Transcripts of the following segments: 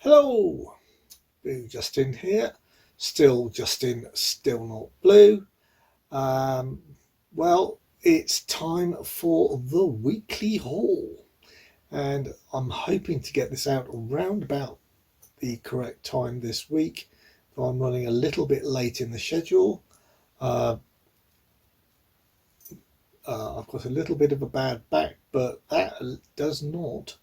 Hello, Blue Justin here. Still Justin, still not blue. Um, well, it's time for the weekly haul, and I'm hoping to get this out around about the correct time this week. Though I'm running a little bit late in the schedule. Uh, I've got a little bit of a bad back, but that does not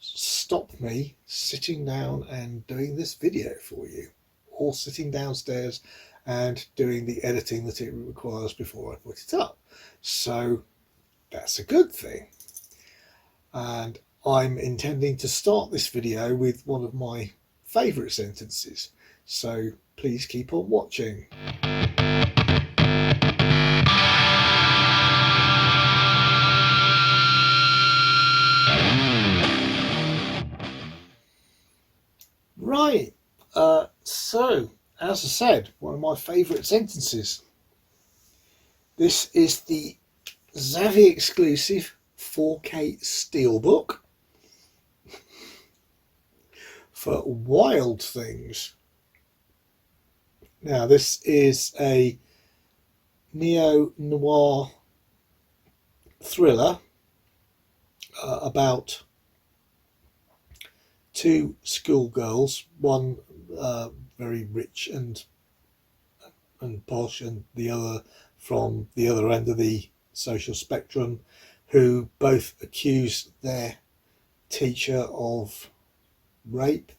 stop me sitting down and doing this video for you, or sitting downstairs and doing the editing that it requires before I put it up. So that's a good thing. And I'm intending to start this video with one of my favourite sentences. So please keep on watching. Right, so as I said, one of my favourite sentences. This is the Zavvi exclusive 4K steelbook for Wild Things. Now, this is a neo-noir thriller about two schoolgirls, one very rich and posh, and the other from the other end of the social spectrum, who both accuse their teacher of rape.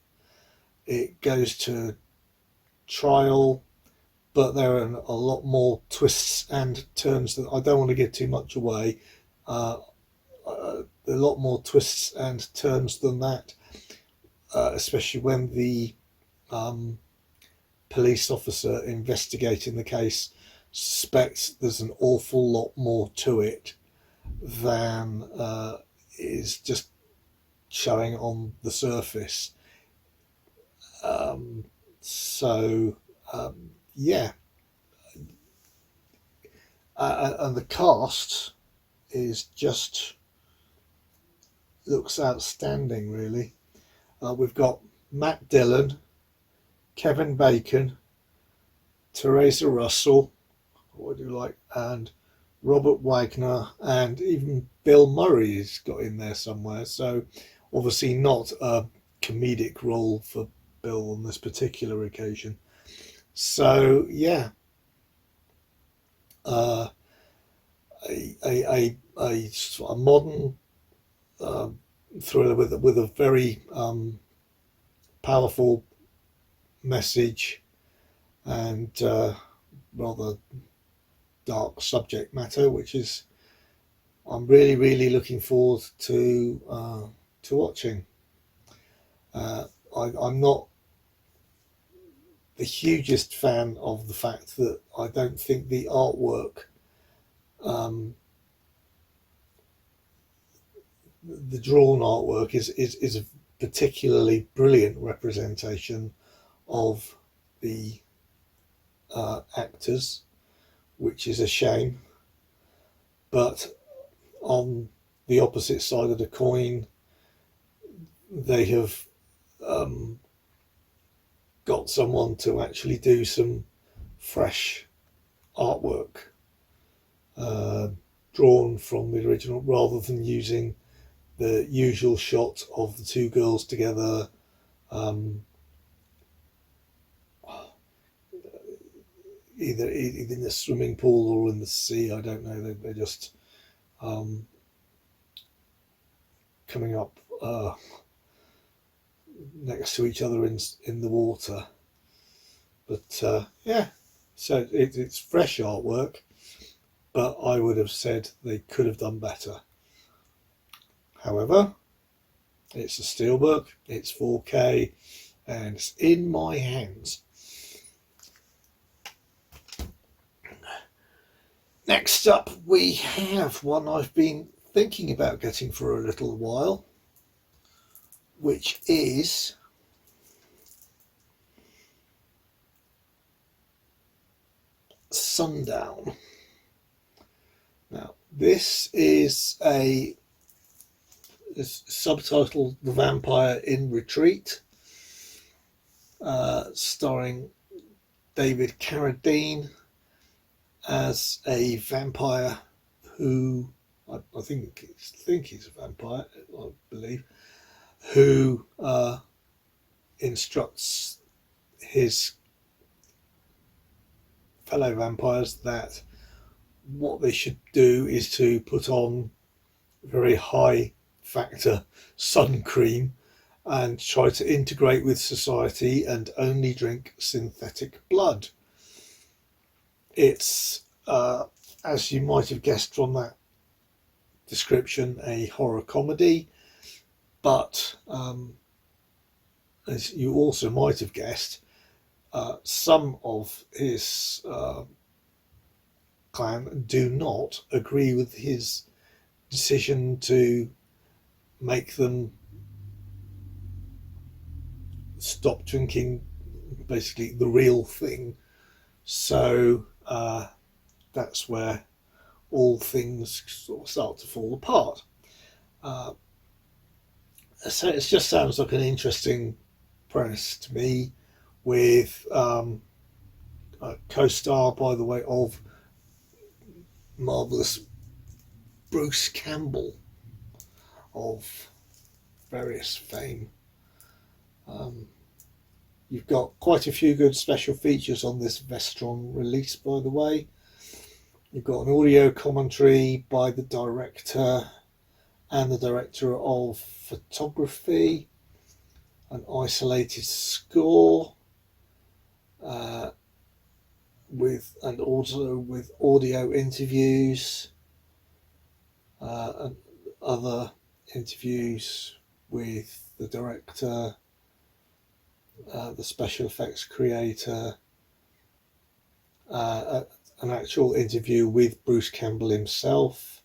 It goes to trial, but there are a lot more twists and turns that I don't want to give too much away. A lot more twists and turns than that, especially when the police officer investigating the case suspects there's an awful lot more to it than is just showing on the surface. Yeah, and the cast is just looks outstanding, really. We've got Matt Dillon, Kevin Bacon, Teresa Russell, what do you like, and Robert Wagner, and even Bill Murray's got in there somewhere. So obviously not a comedic role for Bill on this particular occasion. So yeah, a modern thriller with a very powerful message and rather dark subject matter, which is I'm really looking forward to watching. I'm not the hugest fan of the fact that I don't think the artwork, the drawn artwork, is a particularly brilliant representation of the actors, which is a shame. But on the opposite side of the coin, they have got someone to actually do some fresh artwork drawn from the original, rather than using the usual shot of the two girls together, either in the swimming pool or in the sea. I don't know. They're just coming up next to each other in the water. But yeah, so it's fresh artwork, but I would have said they could have done better. However, it's a steelbook, it's 4K, and it's in my hands. Next up, we have one I've been thinking about getting for a little while, which is Sundown. Now, this is it's subtitled The Vampire in Retreat. starring David Carradine as a vampire who I think he's a vampire, I believe, who instructs his fellow vampires that what they should do is to put on very high factor sun cream and try to integrate with society and only drink synthetic blood. It's, as you might have guessed from that description, a horror comedy, but as you also might have guessed, some of his clan do not agree with his decision to make them stop drinking basically the real thing. So that's where all things sort of start to fall apart. So it just sounds like an interesting premise to me, with a co-star, by the way, of marvellous Bruce Campbell of various fame. You've got quite a few good special features on this Vestron release, by the way. You've got an audio commentary by the director and the director of photography, an isolated score, and also with audio interviews and other interviews with the director, the special effects creator, an actual interview with Bruce Campbell himself,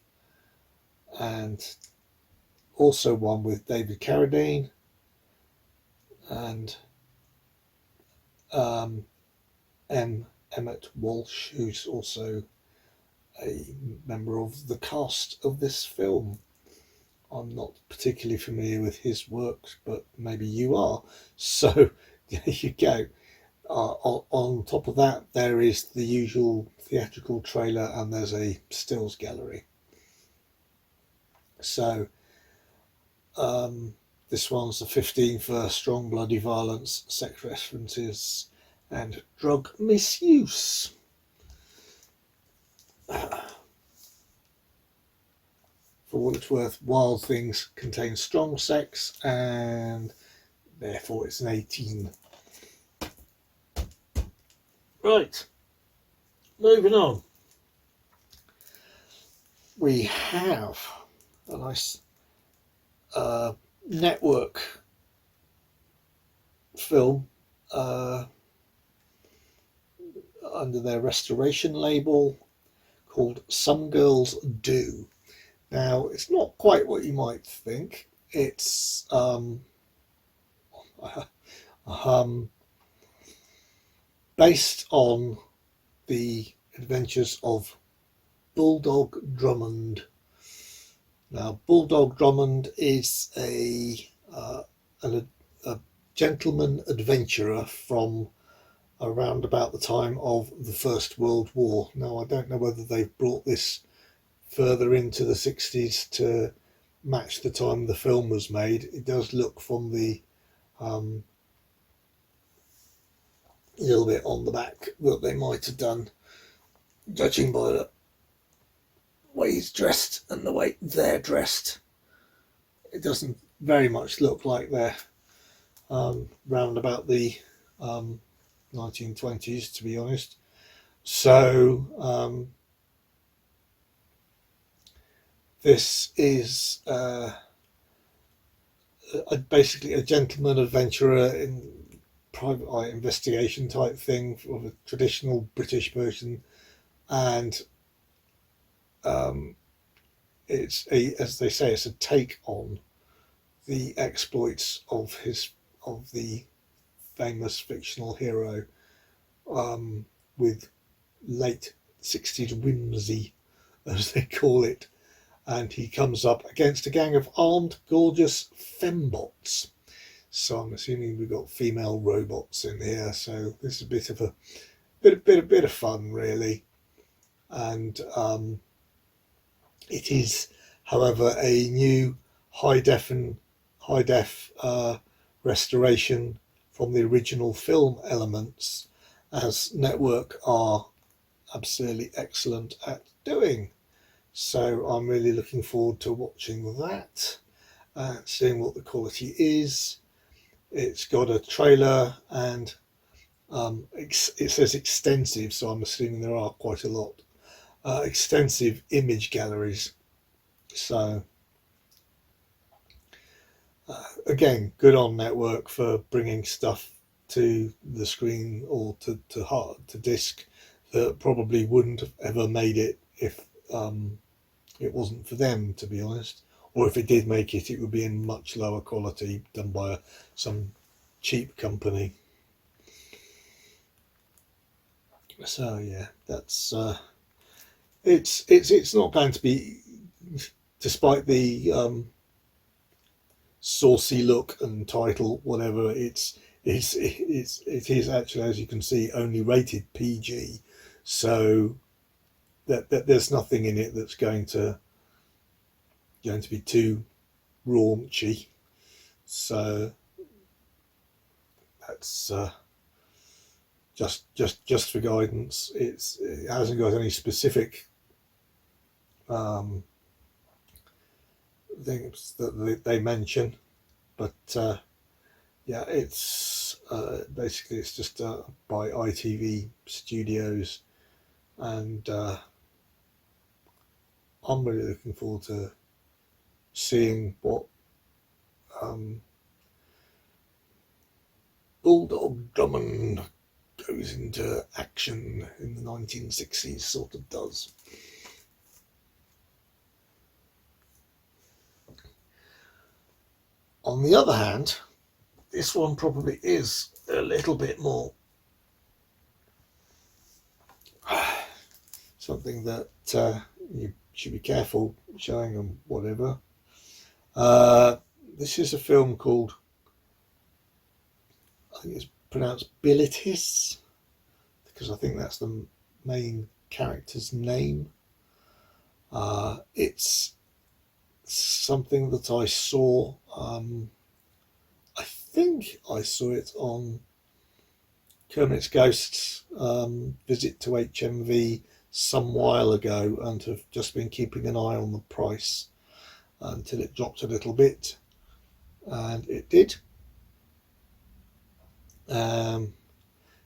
and also one with David Carradine and Emmett Walsh, who's also a member of the cast of this film. I'm not particularly familiar with his works, but maybe you are. So there you go. On top of that, there is the usual theatrical trailer, and there's a stills gallery. So this one's a 15 for strong bloody violence, sex references, and drug misuse. For what it's worth, Wild Things contains strong sex, and therefore it's an 18. Right, moving on. We have a nice network film under their restoration label called Some Girls Do. Now, it's not quite what you might think. It's based on the adventures of Bulldog Drummond. Now, Bulldog Drummond is a gentleman adventurer from around about the time of the First World War. Now, I don't know whether they've brought this further into the 60s to match the time the film was made. It does look from the little bit on the back that they might have done, judging by the way he's dressed and the way they're dressed. It doesn't very much look like they're round about the 1920s, to be honest. So this is basically a gentleman adventurer in private eye investigation type thing of a traditional British version, and it's as they say, it's a take on the exploits of the famous fictional hero, with late 60s whimsy, as they call it. And he comes up against a gang of armed, gorgeous fembots. So I'm assuming we've got female robots in here. So this is a bit of a bit of fun, really. And it is, however, a new high def restoration from the original film elements, as Network are absolutely excellent at doing. So I'm really looking forward to watching that and seeing what the quality is. It's got a trailer and it says extensive, so I'm assuming there are quite a lot. Extensive image galleries. So again, good on Network for bringing stuff to the screen or to disc that probably wouldn't have ever made it if it wasn't for them, to be honest. Or if it did make it, it would be in much lower quality, done by some cheap company. So yeah, that's it's not going to be, despite the saucy look and title, whatever. It is actually, as you can see, only rated PG. So that there's nothing in it that's going to be too raunchy. So that's just for guidance. It hasn't got any specific things that they mention, but yeah, it's basically it's just by ITV Studios, and I'm really looking forward to seeing what Bulldog Drummond goes into action in the 1960s sort of does. On the other hand, this one probably is a little bit more something that you should be careful showing them, whatever. This is a film called, I think it's pronounced Bilitis, because I think that's the main character's name. It's something that I saw, I think I saw it on Kermit's Ghosts visit to HMV some while ago, and have just been keeping an eye on the price until it dropped a little bit, and it did.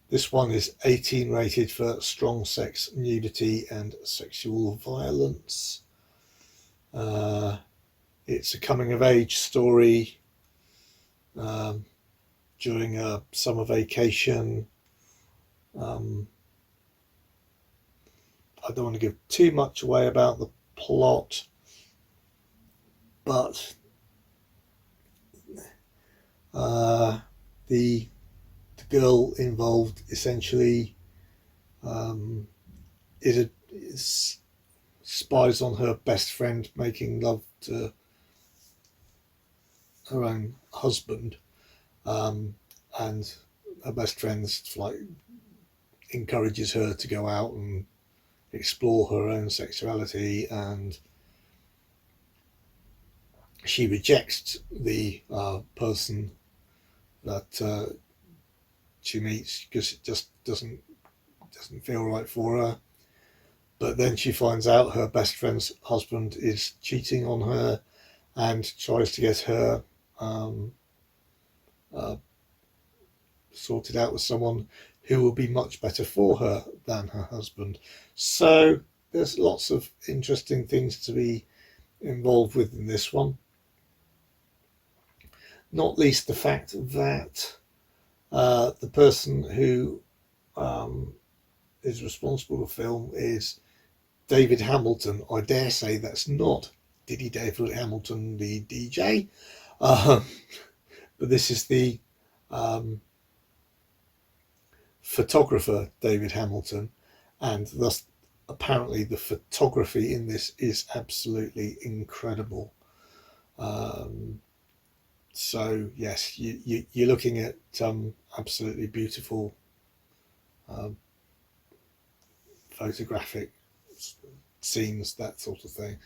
This one is 18 rated for strong sex, nudity and sexual violence. It's a coming of age story during a summer vacation. I don't want to give too much away about the plot, but the girl involved essentially spies on her best friend making love to her own husband, and her best friend's like encourages her to go out and explore her own sexuality, and she rejects the person that she meets because it just doesn't feel right for her. But then she finds out her best friend's husband is cheating on her and tries to get her sorted out with someone who will be much better for her than her husband. So there's lots of interesting things to be involved with in this one. Not least the fact that the person who is responsible for film is David Hamilton. I dare say that's not Diddy David Hamilton, the DJ, but this is the photographer David Hamilton, and thus apparently the photography in this is absolutely incredible. So yes, you're looking at absolutely beautiful photographic scenes, that sort of thing,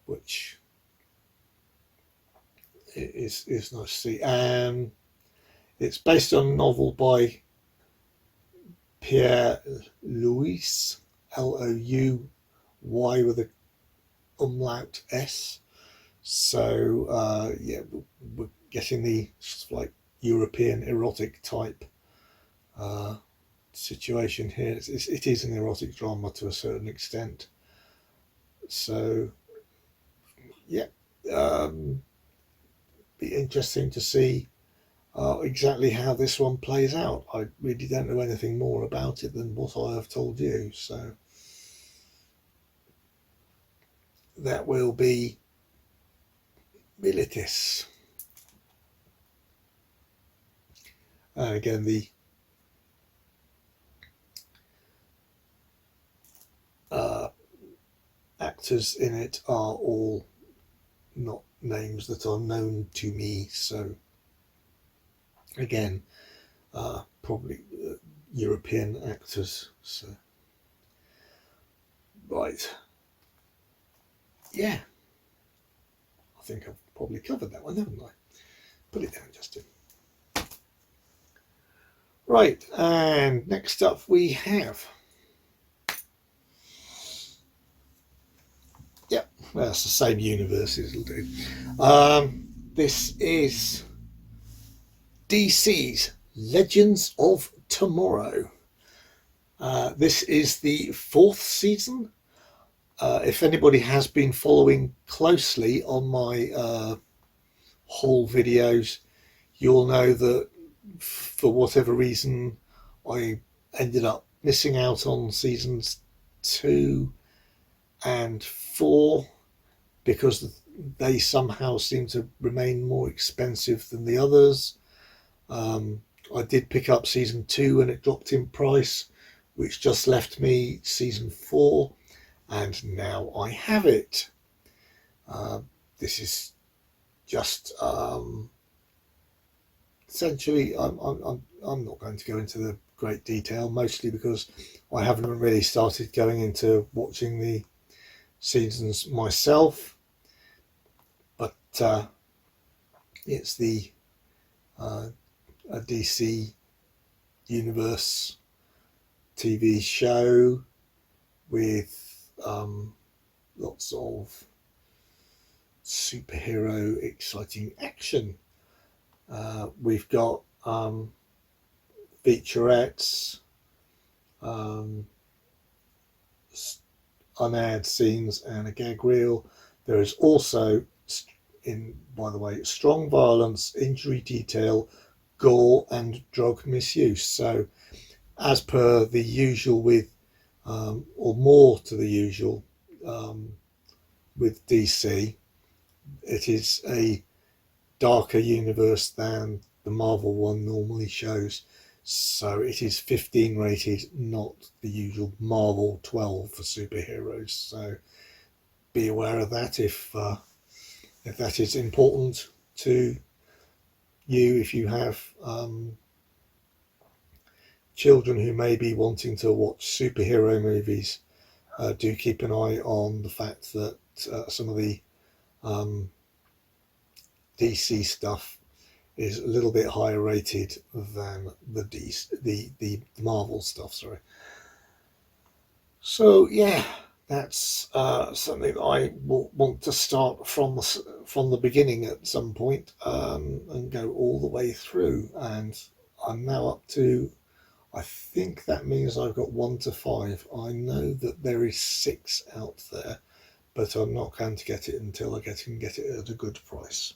which is nice to see. And it's based on a novel by Pierre Louis, Louy with a umlaut S. So yeah, we're getting the sort of like European erotic type situation here. It is an erotic drama to a certain extent. So yeah, be interesting to see exactly how this one plays out. I really don't know anything more about it than what I have told you. So that will be Militis. And again, the actors in it are all not names that are known to me. So again, probably European actors. So right, yeah, I think I've probably covered that one, haven't I? Put it down, Justin. Right, and next up we have, yep, well, it's the same universe, it'll do. This is DC's Legends of Tomorrow. This is the 4th season. If anybody has been following closely on my haul videos, you'll know that for whatever reason I ended up missing out on seasons 2 and 4 because they somehow seem to remain more expensive than the others. I did pick up season 2 when it dropped in price, which just left me season 4, and now I have it. This is just essentially, I'm not going to go into the great detail, mostly because I haven't really started going into watching the seasons myself, but it's the a DC Universe TV show with lots of superhero exciting action. We've got featurettes, unaired scenes, and a gag reel. There is also, by the way, strong violence, injury detail, gore, and drug misuse. So, as per the usual with, or more to the usual with DC, it is a darker universe than the Marvel one normally shows. So it is 15 rated, not the usual Marvel 12 for superheroes. So be aware of that if that is important to you. If you have children who may be wanting to watch superhero movies, do keep an eye on the fact that some of the DC stuff is a little bit higher rated than the Marvel stuff. Sorry. So yeah, that's something that I will want to start from the beginning at some point, and go all the way through. And I'm now up to, I think that means I've got 1 to 5. I know that there is 6 out there, but I'm not going to get it until I can get it at a good price.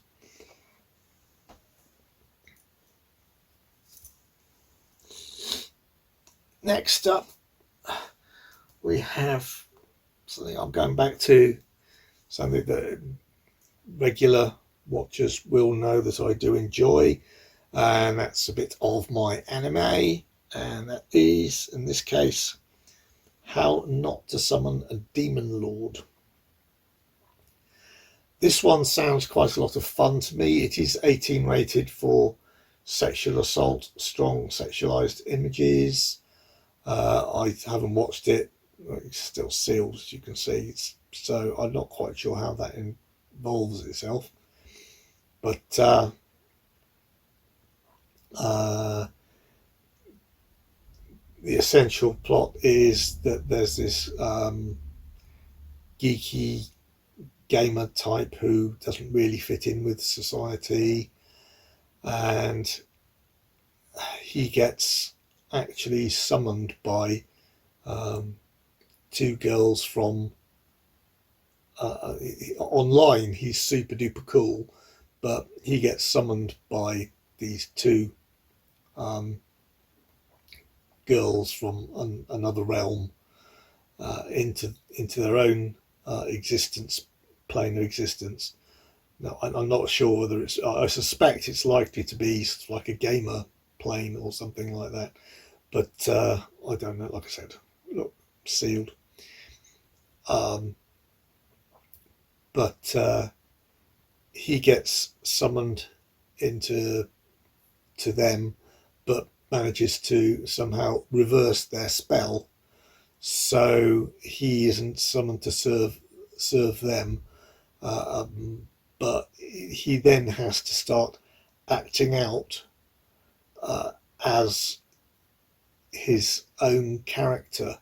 Next up, we have something I'm going back to, something that regular watchers will know that I do enjoy, and that's a bit of my anime, and that is, in this case, How Not to Summon a Demon Lord. This one sounds quite a lot of fun to me. It is 18 rated for sexual assault, strong sexualized images. I haven't watched it. It's still sealed, as you can see. So I'm not quite sure how that involves itself. But the essential plot is that there's this geeky gamer type who doesn't really fit in with society, and he gets actually summoned by two girls from online. He's super duper cool, but he gets summoned by these two girls from another realm into their own existence, plane of existence. Now, I'm not sure whether it's. I suspect it's likely to be like a gamer plane or something like that, but I don't know. Like I said, look, sealed. But he gets summoned into them, but manages to somehow reverse their spell, so he isn't summoned to serve them, but he then has to start acting out as his own character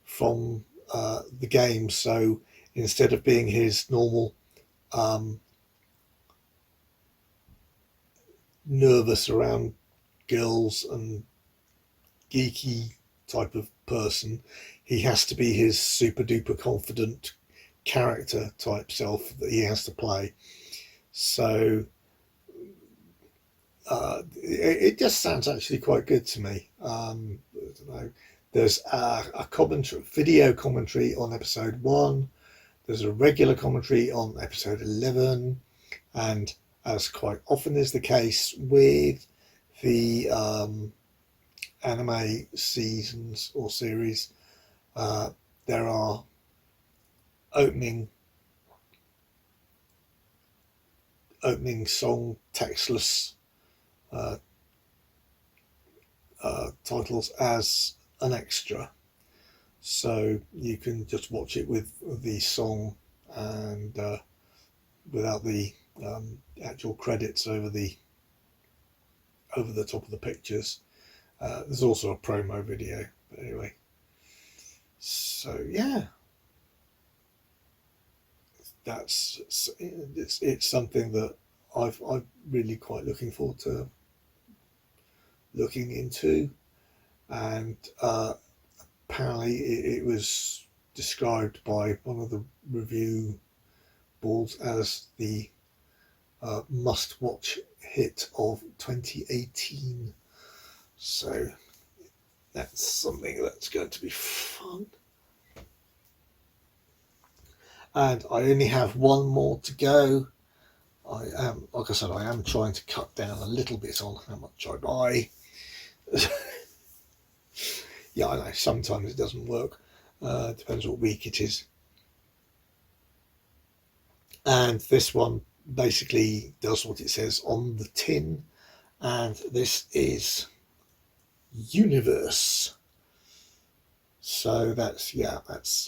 from the game. So instead of being his normal nervous around girls and geeky type of person, he has to be his super duper confident character type self that he has to play. So it just sounds actually quite good to me. I don't know. There's a commentary, video commentary on episode 1. There's a regular commentary on episode 11, and as quite often is the case with the anime seasons or series, there are opening song textless titles as an extra, so you can just watch it with the song and without the actual credits over the top of the pictures. There's also a promo video, but anyway. So yeah, it's something that I'm really quite looking forward to looking into, and apparently it was described by one of the review boards as the must-watch hit of 2018. So that's something that's going to be fun. And I only have one more to go. I am, like I said, I am trying to cut down a little bit on how much I buy. Yeah, I know, sometimes it doesn't work. Depends what week it is. And this one basically does what it says on the tin, and this is Universe. So that's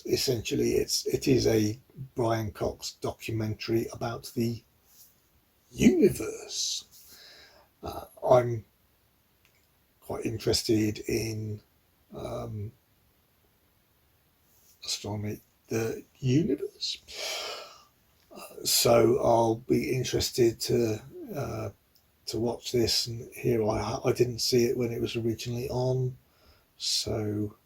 essentially it is a Brian Cox documentary about the universe. I'm quite interested in astronomy, the universe, so I'll be interested to watch this. And here I didn't see it when it was originally on, so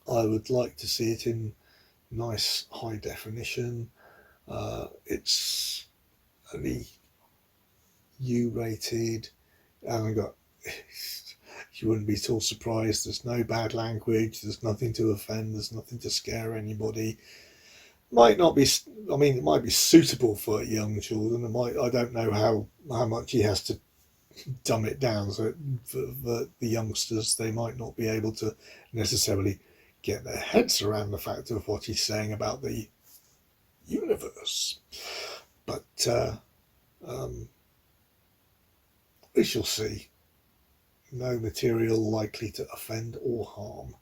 I would like to see it in nice high definition. It's only U-rated, and I got you wouldn't be at all surprised. There's no bad language. There's nothing to offend. There's nothing to scare anybody. Might not be. I mean, it might be suitable for young children. It might. I don't know how much he has to dumb it down. So for the youngsters, they might not be able to necessarily get their heads around the fact of what he's saying about the universe. But we shall see. No material likely to offend or harm.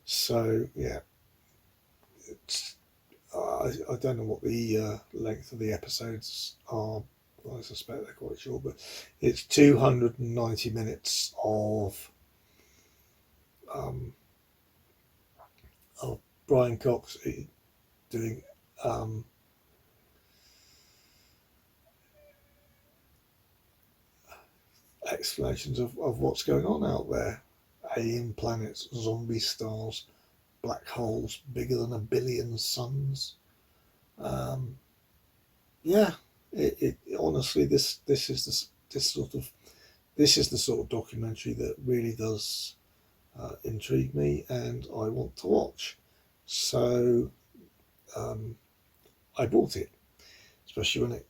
So yeah, it's, I don't know what the length of the episodes are. I suspect they're quite short, but it's 290 minutes of Brian Cox doing explanations of what's going on out there. Alien planets, zombie stars, black holes bigger than a billion suns. Yeah, it honestly, this is the sort of documentary that really does intrigue me, and I want to watch. So I bought it, especially when it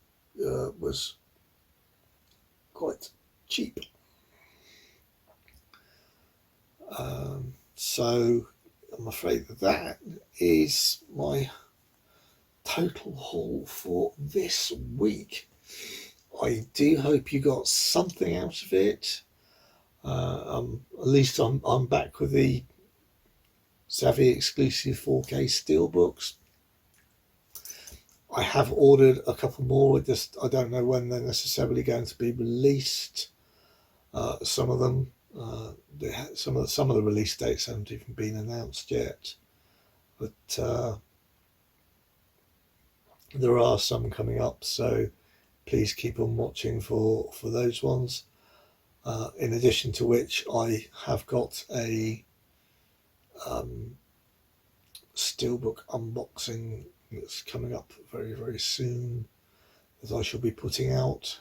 was quite cheap. So I'm afraid that is my total haul for this week. I do hope you got something out of it. At least I'm back with the Savvy exclusive 4K steelbooks. I have ordered a couple more. I don't know when they're necessarily going to be released. Some of them, some of the release dates haven't even been announced yet, but there are some coming up. So please keep on watching for those ones. In addition to which, I have got a steelbook unboxing that's coming up very, very soon that I shall be putting out.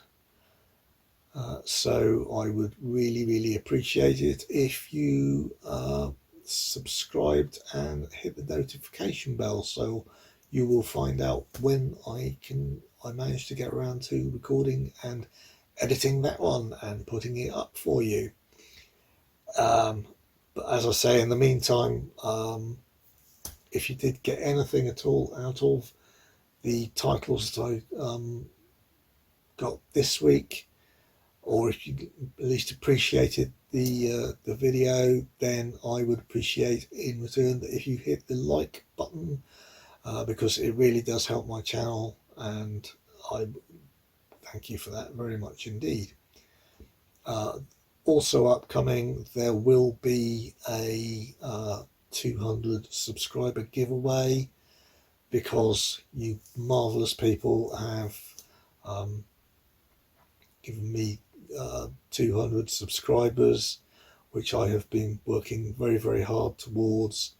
So I would really, really appreciate it if you subscribed and hit the notification bell, so you will find out when I manage to get around to recording and editing that one and putting it up for you. But as I say, in the meantime, if you did get anything at all out of the titles that I got this week, or if you at least appreciated the video, then I would appreciate in return that if you hit the like button, because it really does help my channel, and I thank you for that very much indeed. Also upcoming, there will be a 200 subscriber giveaway, because you marvellous people have given me 200 subscribers, which I have been working very, very hard towards,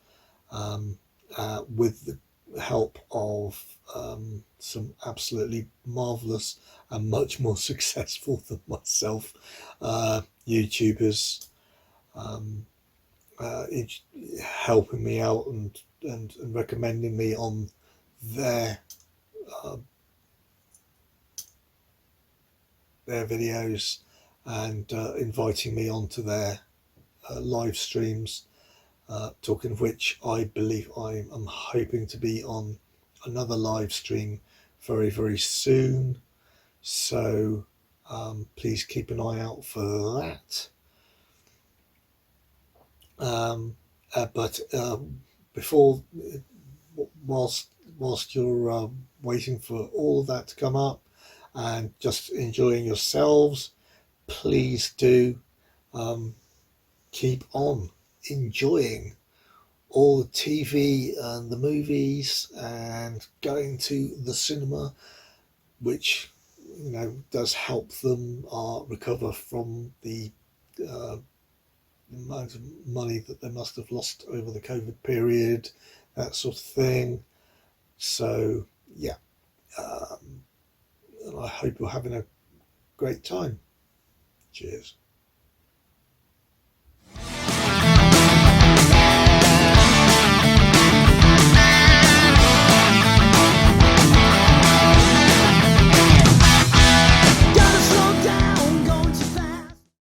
with the help of some absolutely marvellous and much more successful than myself YouTubers, helping me out and recommending me on their videos, and inviting me onto their live streams, talking of which, I believe I am hoping to be on another live stream very, very soon. So please keep an eye out for that. But before, whilst you're waiting for all of that to come up and just enjoying yourselves, please do keep on enjoying all the TV and the movies and going to the cinema, which does help them recover from the amount of money that they must have lost over the COVID period, that sort of thing. So yeah, and I hope you're having a great time. Cheers.